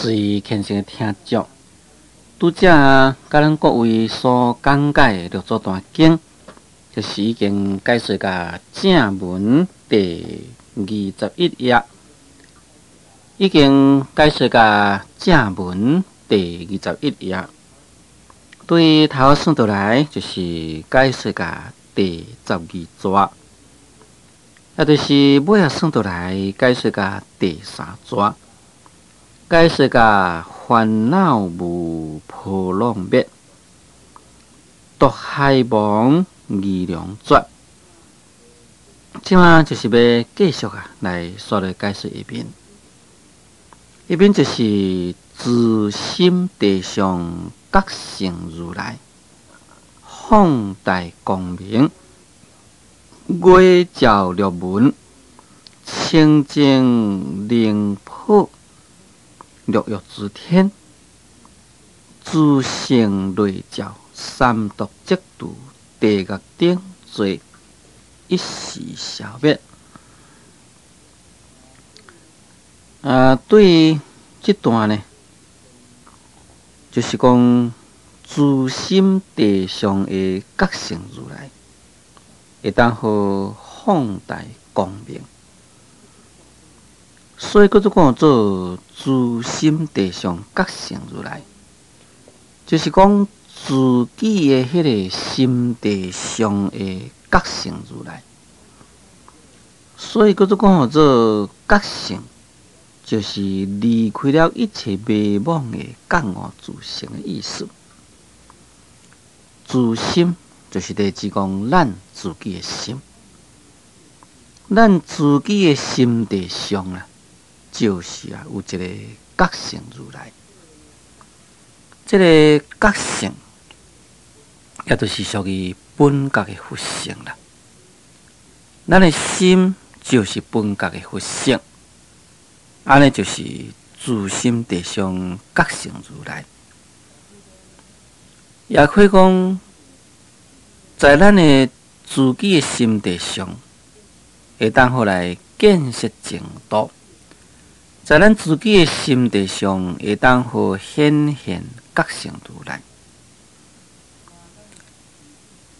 随虔诚的听众，拄则甲咱各位所讲解的六祖坛经，就是已经解说到正文第21页，已经解说到正文第21页。对头算倒来，就是解说到第12节，也就是尾仔算倒来解说到第3节。解说到烦恼无波浪灭，毒害亡二良绝。即马就是要继续来说来解说一遍。一遍就是自心地上觉性如来，放大光明，月照六门，清净灵普。六欲之天，自性内照，三毒即度，地狱顶罪，一时消灭。对于这段呢，就是讲自心地上的觉性如来，会当好放大光明。所以，叫做讲做自心地上觉性如来，就是讲自己的迄个心地上的觉性如来。所以，叫做讲做觉性，就是离开了一切迷惘的觉悟自性的意思。自心就是在指讲咱自己的心，咱自己的心地上啊。就是有一个觉性如来，这个觉性，也就是属于本觉的佛性啦。咱的心就是本觉的佛性，安尼就是自心地上觉性如来。也可以讲，在咱的自己的心地上，会当好来建设净土。在咱自己的心地上，会当好显现觉性如来。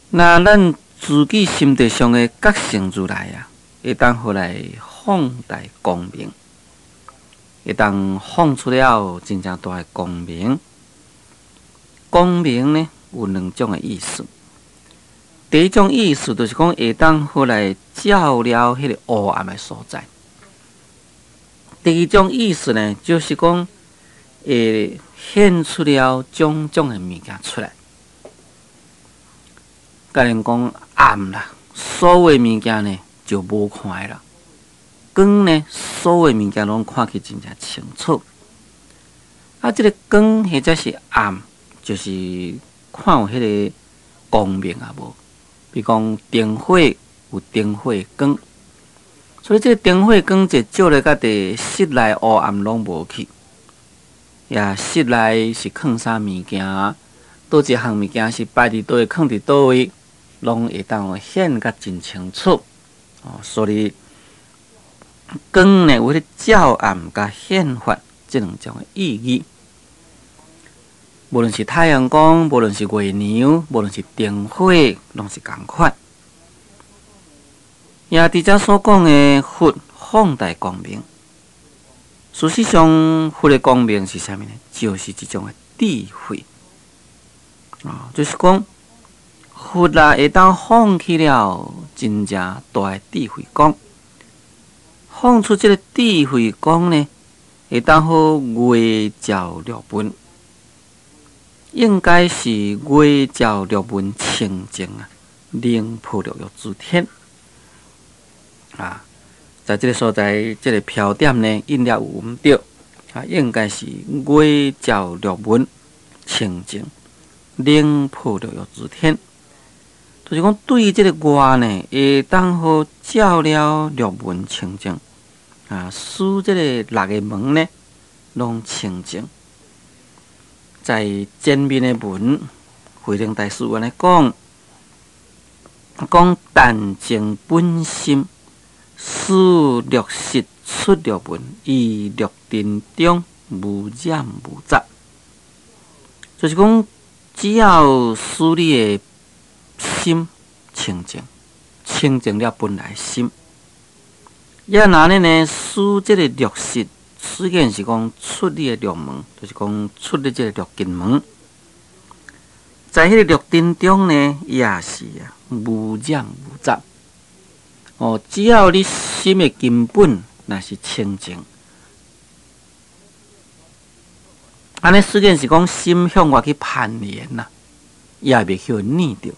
那咱自己心地上的觉性如来啊，会当好来放大光明，会当放出了真正大的光明。光明呢，有两种的意思。第一种意思就是讲，会当好来照了迄个黑暗的所在。第二种意思呢，就是讲，会显出了种种的物件出来。甲人讲暗啦，所有物件呢就无看啦；光呢，所有物件拢看起真正清楚。这个光或者是暗，就是看有迄个光明啊无。比如讲灯火有灯火光。所以，这个灯火光就照咧，甲伫室内黑暗拢无去。也室内是放啥物件，倒一项物件是摆伫倒位，放伫倒位，拢会当显甲真清楚。所以光呢，有咧照暗甲显发这两种的意义。无论是太阳光，无论是月亮，无论是灯火，拢是共款。也伫遮所讲的佛放大光明，事实上，佛的光明是啥物呢？就是一种的智慧。就是讲，佛会当放弃了真正大的智慧光，放出这个智慧光呢，会当好月照六门，应该是月照六门清净啊，灵普六欲之天。在这个所在，这个飘点呢，印了有唔对，应该是月照六门清净，灵普六欲之天。就是讲，对这个月呢，会当好照了六门清净，使这个六个门呢，拢清净。在前面的文，慧能大师原来讲淡净本心。使六识出六门，以六定中无染无杂，就是讲，只要使你的心清净，清净了本来心，也拿呢使这个六识，虽然是讲出你的六门，就是讲出你这个六根门，在迄个六尘中呢，也是无染无杂。哦，只要你心的根本若是清净，安尼虽然是讲心向外去攀缘啦，也袂去念着。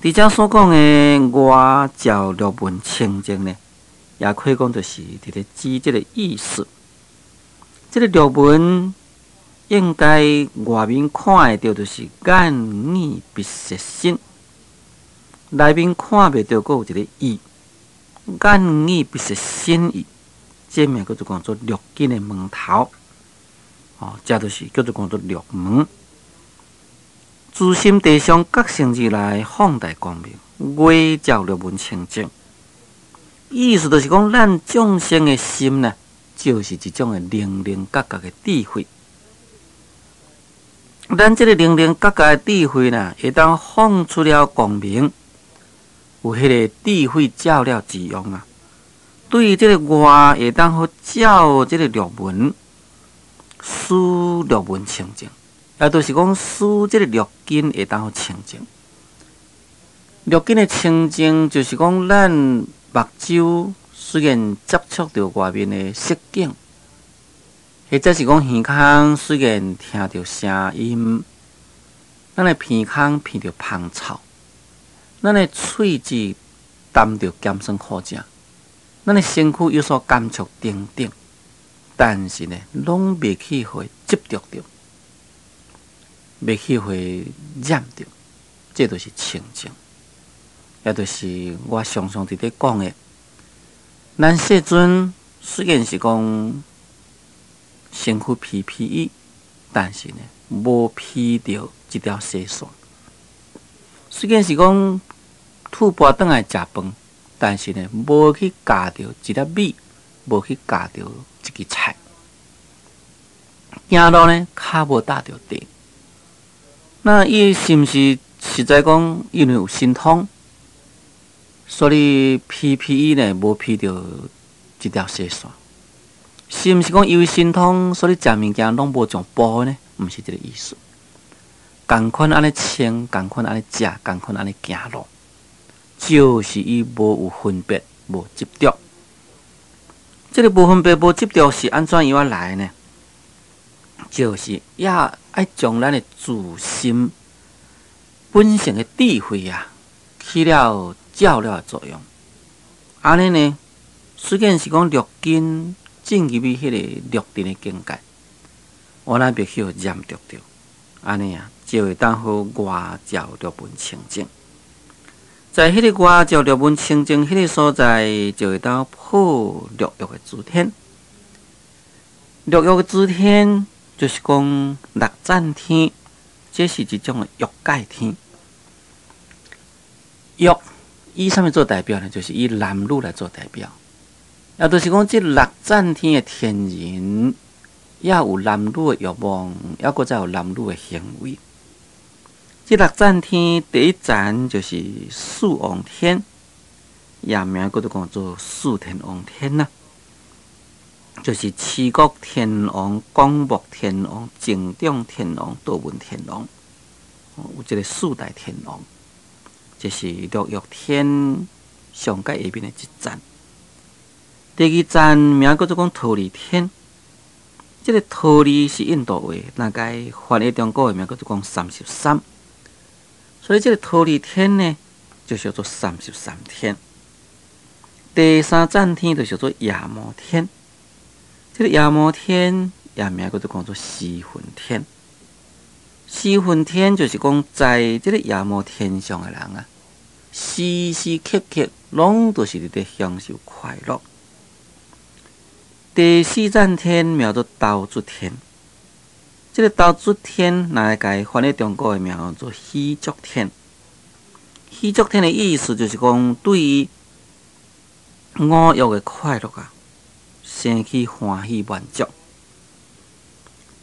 伫遮所讲的外照六门清净呢，也可以讲就是伫咧指这个意思。这个六门应该外面看会到，就是眼耳鼻舌身。内面看袂到，阁有一个意，眼耳鼻舌身意，这名叫做讲做六根的门头。哦，这就是叫做讲做六门。自心地上觉性而来，放大光明，外照六门清净。意思就是讲，咱众生的心呢，就是一种的灵灵觉觉的智慧。咱这个灵灵觉觉的智慧呢，会当放出了光明。有迄个智慧照了之用啊，对于这个外会当好照这个六门，使六门清净，也就是讲使这个六根会当好清净。六根的清净，就是讲咱目睭虽然接触到外面的色景，或者是讲耳孔虽然听到声音，咱的鼻孔闻到芳草。咱的喙齿啖着咸酸苦正，咱的身躯有所感触等等，但是呢，拢袂去会执着着，袂去会染着，这就是清净。也就是我常常伫咧讲的，咱世尊虽然是讲身躯披披衣，但是呢，无披着一条细线。虽然是讲吐蕃转来食饭，但是呢，无去夹着一粒米，无去夹着一支菜。行路呢，脚无踏着地。那伊是毋是实在讲，因为有心通，所以披衣呢无披着一条细线？是毋是讲因为心通，所以食物件拢无上补呢？毋是这个意思。共款安尼穿，共款安尼食，共款安尼行路，就是伊无有分别，无执着。这个无分别、无执着是安怎样来呢？就是也爱将咱的自心本性的智慧啊，起了照了的作用。安尼呢，虽然是讲六根进入去迄个六尘的境界，我咱必须要染着着，安尼啊。就会当好外照六门清净，在迄个外照六门清净迄个所在，就会当破六欲的诸天。六欲的诸天，就是讲六赞天，这是一种的欲界天。欲以啥物做代表呢？就是以男女来做代表，也就是讲这六赞天的天人，也有男女的欲望，也搁再有男女的行为。这六赞天第一赞就是四王天，也名叫做讲做四天王天呐，就是持国天王、广目天王、净众天王、道文天王，有这个四大天王，这是六欲天上界下面的一赞。第二赞名叫做讲忉利天，这个忉利是印度话，那该翻译中国的名叫做讲33。所以这个忉利天呢，就叫做33天。第三赞天就叫做夜摩天，这个夜摩天也名叫做讲做四分天。四分天就是讲在这个夜摩天上的人啊，时时刻刻拢都是伫享受快乐。第四赞天名做斗卒天。这个斗卒天，来改翻译中国的名叫做喜足天。喜足天的意思就是讲，对于五欲的快乐啊，生起欢喜满足，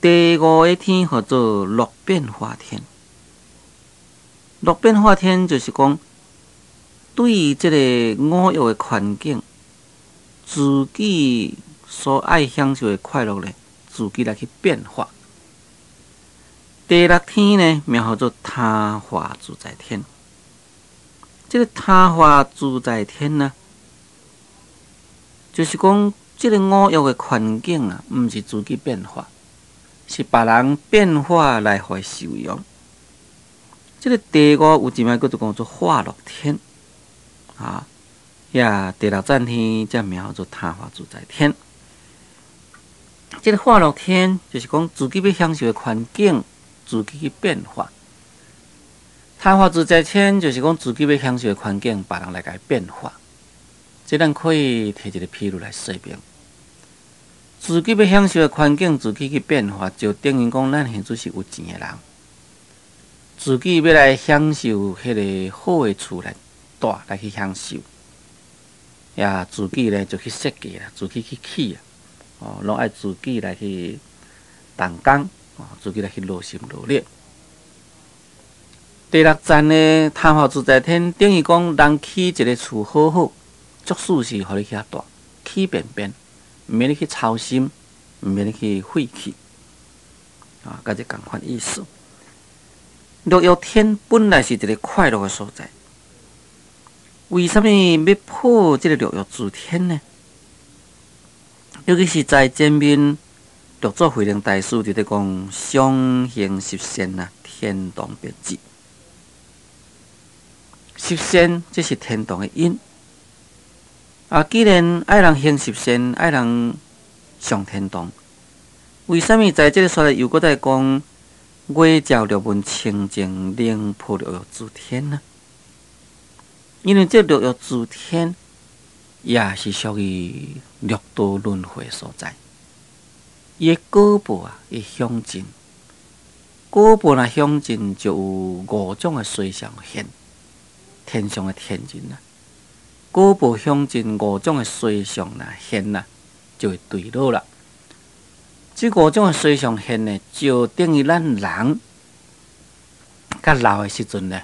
第五个天叫做六变化天。六变化天就是讲，对这个五欲的环境，自己所爱享受的快乐呢，自己来去变化。第六天呢，名叫做他化自在天。这个他化自在天呢，就是讲，这个五欲的环境啊，毋是自己变化，是别人变化来互伊受用。这个第五有一摆叫做讲做化乐天啊，第六赞天，这名叫做他化自在天。这个化乐天就是讲自己要享受的环境，自己去变化。他化自在天就是讲自己要享受的环境，别人来甲伊变化。这咱可以摕一个譬如来说明。自己要享受的环境，自己去变化，就等于讲咱现在是有钱的人，自己要来享受迄个好的厝来住来去享受，自己呢就去设计啦，自己去起啊，拢爱自己来去动工，自己来去劳心劳力。第六站呢，他化自在天，等于讲人起一个厝好好，足舒适，互你去遐住，起便便。毋免你去操心，毋免你去费气，甲这共款意思。六欲天本来是一个快乐的所在，为什么要破这个六欲自天呢？尤其是在前面六祖慧能大师就在讲相形十善啊，天动别致。十善这是天动的因。既然爱人行十善，爱人上天堂，为什么在这个所在又搁在讲月照六门清净，灵破六欲自天呢？因为这六欲自天也是属于六道轮回所在。伊的果报啊，会享尽，果报若享尽，就有五种的随相现，天上的天人啊。果报享尽，五种的随相现就会对落了。这五种的随相现呢，就等于咱人较老的时阵呢，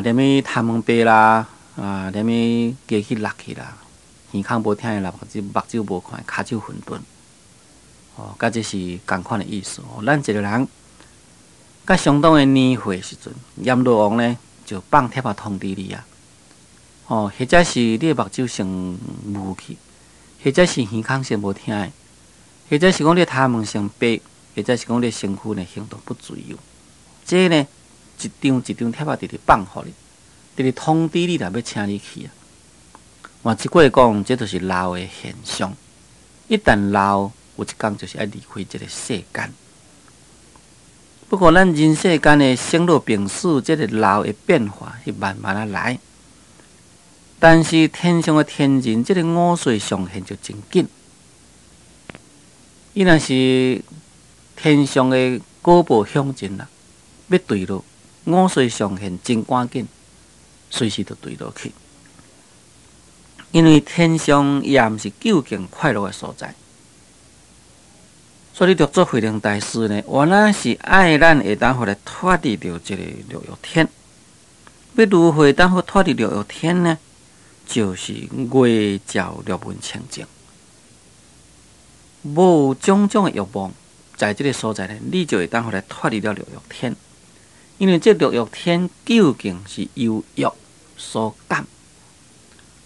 连咪贪门白啦，连咪加去落去啦，耳孔无听的啦，目睭无看，骹手混沌，甲这是共款的意思。咱一个人甲相当的年岁时阵，阎罗王呢就放贴通知你啊。或者是你的目睭先雾去，或者是耳孔先无听的，或者是讲你的头毛先白，或者是讲你的身躯呢行动不自由。这呢一张一张贴直直放互你，直直通知你啦，要请你去啊。换一句讲，这就是老的现象。一旦老，有一天就是要离开这个世间。不过咱人世间的生老病死，这个老的变化是慢慢啊来。但是天上的天人，这个五岁上现就真紧。伊若是天上的果报享尽啦，要对落五岁上现真赶紧，随时就对落去。因为天上也毋是究竟快乐的所在，所以六祖慧能大师呢，原来是爱咱会当互来脱离着这个六欲天。要如何当互脱离六欲天呢？就是月照六门清净，无种种的欲望，在这个所在呢，你就会当互来脱离了六欲天。因为这六欲天究竟是由欲所感，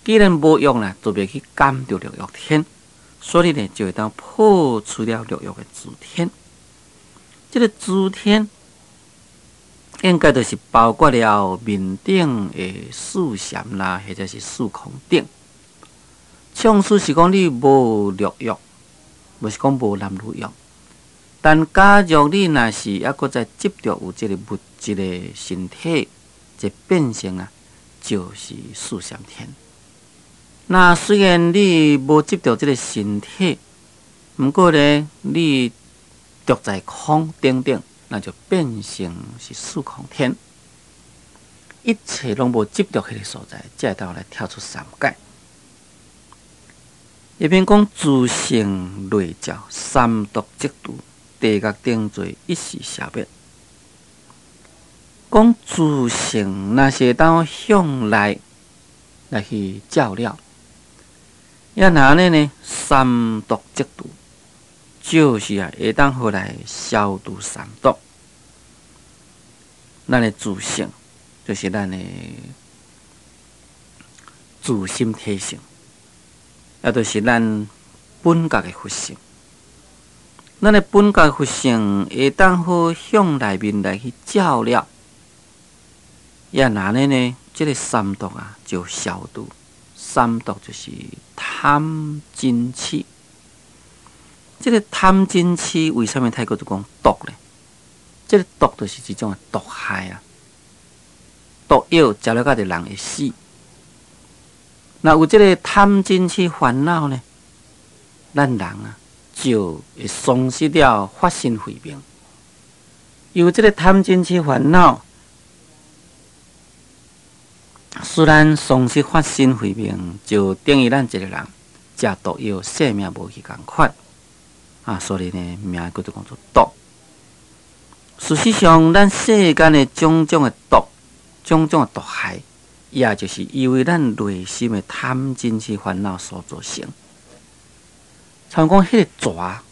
既然无欲啦，就袂去感着六欲天，所以呢，就会当破除了六欲的自天。这个自天应该就是包括了面顶的四禅啦，或者是四空顶。像是是讲你无六欲，不是讲无男女欲。但假如你若是还搁再执着有这个物质的身体，这变成就是四禅天。那虽然你无执着这个身体，不过呢，你着在空顶顶。那就变成是四空天，一切拢无执着迄个所在，才会当来跳出三界。一边讲自性内照，三毒即度，地狱顶做一时消灭。讲自性若是当向内来去照料，也若安尼呢，三毒即除，就是会当好来消除三毒。咱的自性就是咱的自心体性，也就是咱本觉的佛性。咱的本觉佛性会当好向内面来去照料，也若安尼呢，这个三毒就消除。三毒就是贪、嗔、痴。这个贪、嗔、痴为什么泰国就讲毒呢？这个毒就是一种毒害毒药食了，就人会死。那有这个贪、嗔、痴烦恼呢，咱人就会丧失了法身慧命。有这个贪、嗔、痴烦恼，虽然丧失法身慧命，就等于咱一个人食毒药，性命无去共款所以呢，名叫做毒。事实上，咱世间的种种的毒、种种的毒害，也就是因为咱内心的贪、嗔、痴烦恼所造成。像讲迄个蛇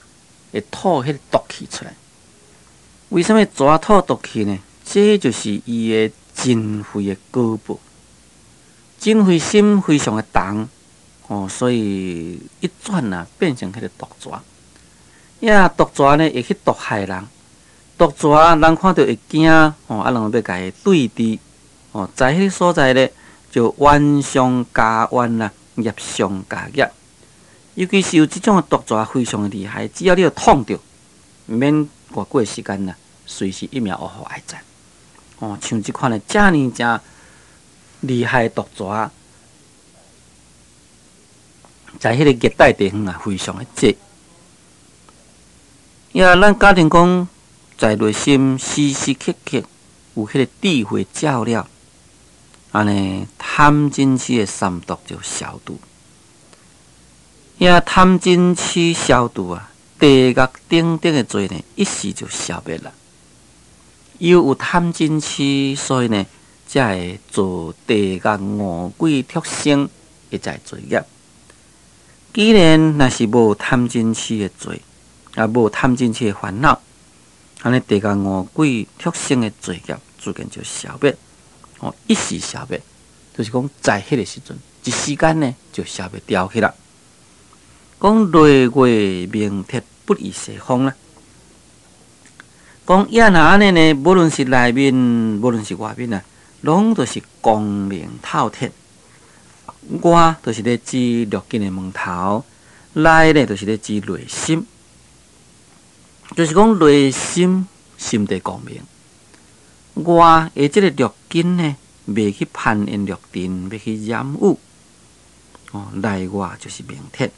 会吐迄个毒气出来，为什么蛇吐毒气呢？这就是伊的真慧的果报。真慧心非常的重所以一转变成迄个毒蛇。毒蛇呢会去毒害人，毒蛇人看到会惊人要甲伊对峙在迄个所在呢，就冤上加冤业上加业。尤其是有这种毒蛇非常的厉害，只要你有痛着，免偌久的时间随时一命呜呼哀哉像这款的这呢正厉害的毒蛇，在迄个热带地方非常的多。咱假定讲，在内心时时刻刻有迄个智慧照料，安尼贪嗔痴的三毒就消除。贪嗔痴消除地狱顶的罪呢，一时就消灭了。又有贪嗔痴，所以呢，才会做地狱恶鬼畜生一再罪业。既然若是无贪嗔痴的罪，无贪嗔痴的烦恼，安尼地狱恶鬼畜生的罪业自然就消灭一时消灭，就是讲在迄个时阵，一时间呢就消灭掉去了。讲日月明铁不异西风啦。讲若安尼呢，无论是内面，无论是外面拢都是光明透彻。我就是咧指六根的门头，内呢就是咧指内心，就是讲内心心地光明。外的这个六根呢，未去攀缘六尘，未去染污内外就是明铁。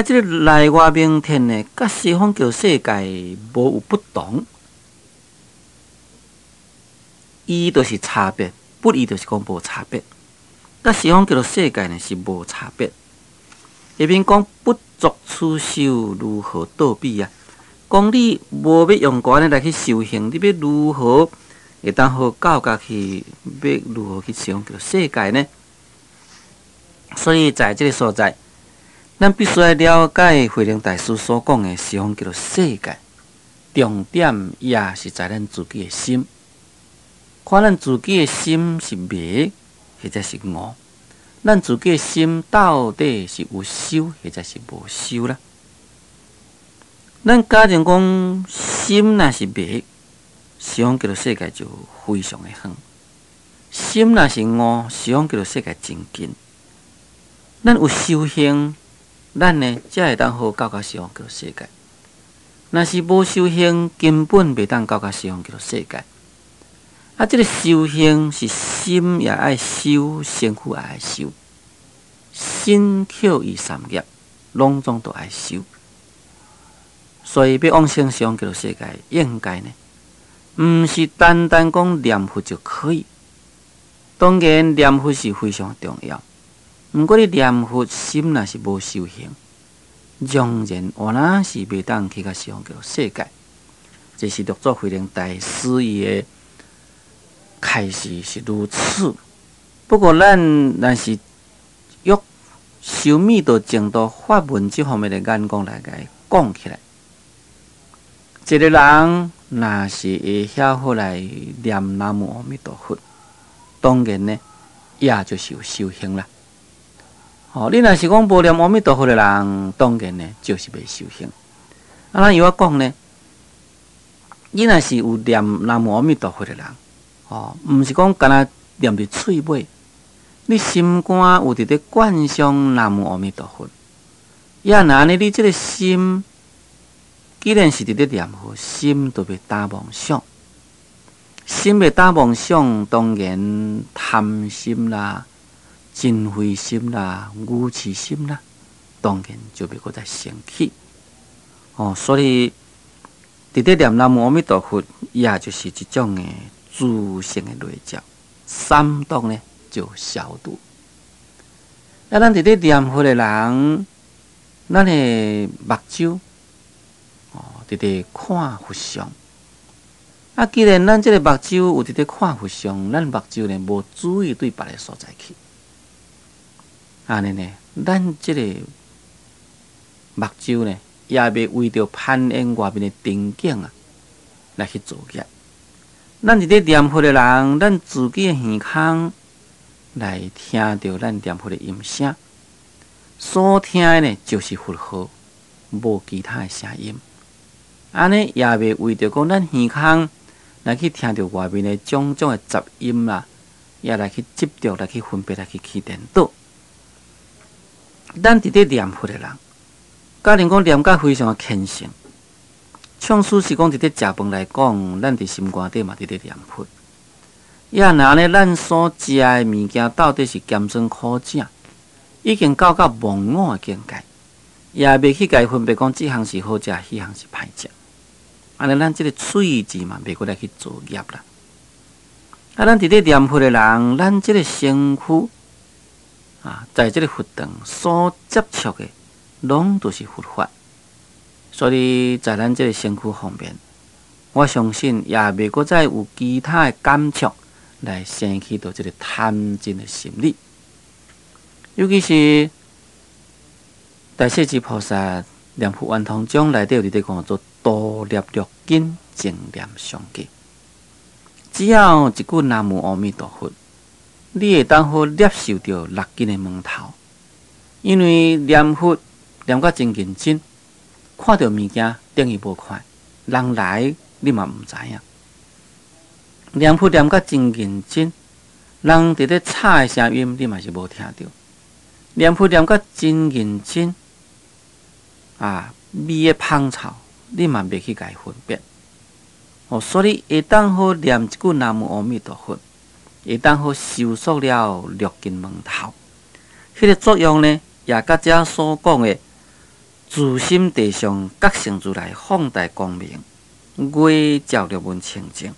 这个内外明铁呢，甲西方叫世界无有不同，伊就是差别，不伊就是讲无差别。甲西方叫做世界呢是无差别。下面讲不作此修，如何倒比讲你无要用功来去修行，你要如何会当好教家去？要如何去西方叫做世界呢？所以在这个所在，咱必须要了解慧能大师所讲的西方叫做世界，重点也是在咱自己的心。看咱自己的心是迷，或者是悟，咱自己的心到底是有修，或者是无修啦？咱假定讲心若是迷，西方叫做世界就非常的远；心若是悟，西方叫做世界真近。咱有修行，咱呢才会当好到达西方叫做世界。若是无修行，根本袂当到达西方叫做世界。这个修行是心也爱修，身躯也爱修，身口意三业拢总都爱修。所以要往生西方叫做世界，应该呢，毋是单单讲念佛就可以。当然念佛是非常重要，毋过你念佛心若是无修行，仍然我是袂当去到西方叫做世界。这是六祖慧能大师伊的开始是如此。不过咱若是用修密道净土法门这方面的眼光来讲起来，一个人若是会晓好来念南无阿弥陀佛，当然呢，也就是有修行啦。你若是讲无念阿弥陀佛的人，当然呢就是未修行。咱有我讲呢，你若是有念南无阿弥陀佛的人，毋是讲干那念伫喙尾，你心肝有伫咧观想南无阿弥陀佛，也若呢，你这个心既然是伫咧念佛，心就袂打妄想，心袂打妄想，当然贪心啦、嗔恚心啦、愚痴心啦，当然就袂搁再生起。所以伫咧念南无阿弥陀佛，也就是一种的自性的累积，三毒呢就消除。咱伫咧念佛的人，咱的目睭伫咧看佛像。既然咱这个目睭有伫咧看佛像，咱目睭呢无注意对别个所在去，安尼呢，咱这个目睭呢，也袂为着攀缘外面的tình景来去作业。咱伫咧念佛的人，咱自己的耳孔来听着咱念佛的音声，所听的呢就是佛号，无其他的声音。安尼也袂为着讲咱耳孔来去听着外面的种种的杂音啦，也来去执着、来去分别、来去起颠倒。咱伫咧念佛的人，假如讲念甲非常的虔诚，像是讲伫咧食饭来讲，咱伫心肝底嘛伫咧念佛。也若呢，咱所食的物件到底是咸酸苦正，已经到忘我的境界，也袂去甲伊分别讲，这项是好食，迄项是歹食。安尼，咱即个喙子嘛，袂过来去作业啦。咱伫咧念佛的人，咱即个身躯在即个佛堂所接触的，拢都是佛法。所以在咱即个身躯方面，我相信也袂过再有其他的感触来生起到即个贪嗔的心理。尤其是大势至菩萨念佛圆通中内底有伫咧讲做多念六根，净念上记。只要一句南无阿弥陀佛，你会当好接受到六根的门头。因为念佛念甲真认真，看到物件等于无看，人来你嘛毋知影。念佛念甲真认真，人伫咧吵的声音你嘛是无听到。念佛念甲真认真，味的芳臭你嘛袂去甲伊分辨。所以会当好念一句南无阿弥陀佛，会当好收束了六根门头。迄个作用呢，也甲遮所讲的自心地上觉性如来放大光明，月照入门清净，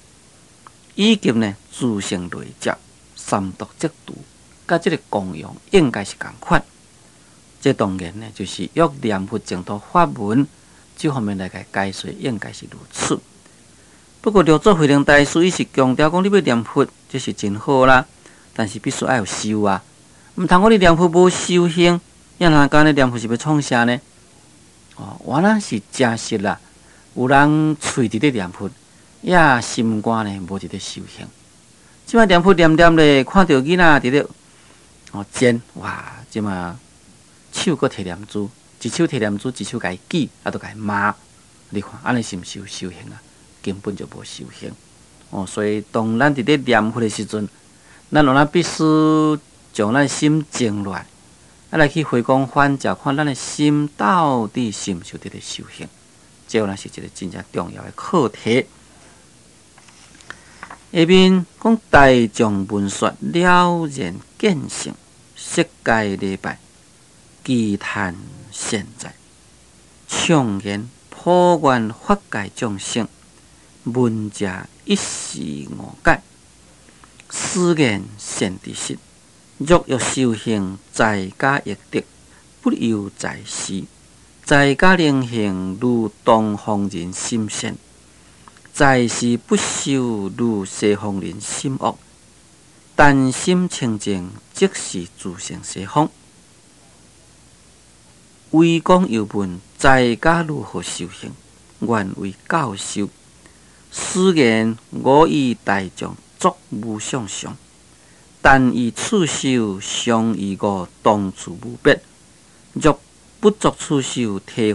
以及呢自性累积三毒即毒，甲即个功用应该是共款。这当然呢，就是用念佛净土法门这方面来解说，应该是如此。不过，六祖慧能大师伊是强调讲，你要念佛，这是真好啦，但是必须要有修啊。毋通讲你念佛无修行，要哪讲你念佛是要创啥呢？原来是真实啦。有人喙伫咧念佛，也心肝呢无伫咧修行。即摆念佛念咧，看到囡仔伫咧煎，哇！即摆手搁摕念珠，一手摕念珠，一手甲伊记，都甲伊骂。你看，安尼是毋是有修行啊？根本就无修行。所以当咱伫咧念佛的时阵，咱有必须将咱心静落来，来去回光返照，看咱的心到底是毋是伫咧修行。这有是一个真正重要的课题。下面讲大众文说了然见性，世界礼拜，祈叹现在，唱言普愿法界众生。闻者一时误解，思言现知识。若欲修行，在家易得，不由在时。在家灵行如东方人心善，在是不修如西方人心恶，但心清净即是自性西方。为公又问在家如何修行？愿为教授。虽然我以大众作无相上，但以此修相与我当处无别。若不作此修，体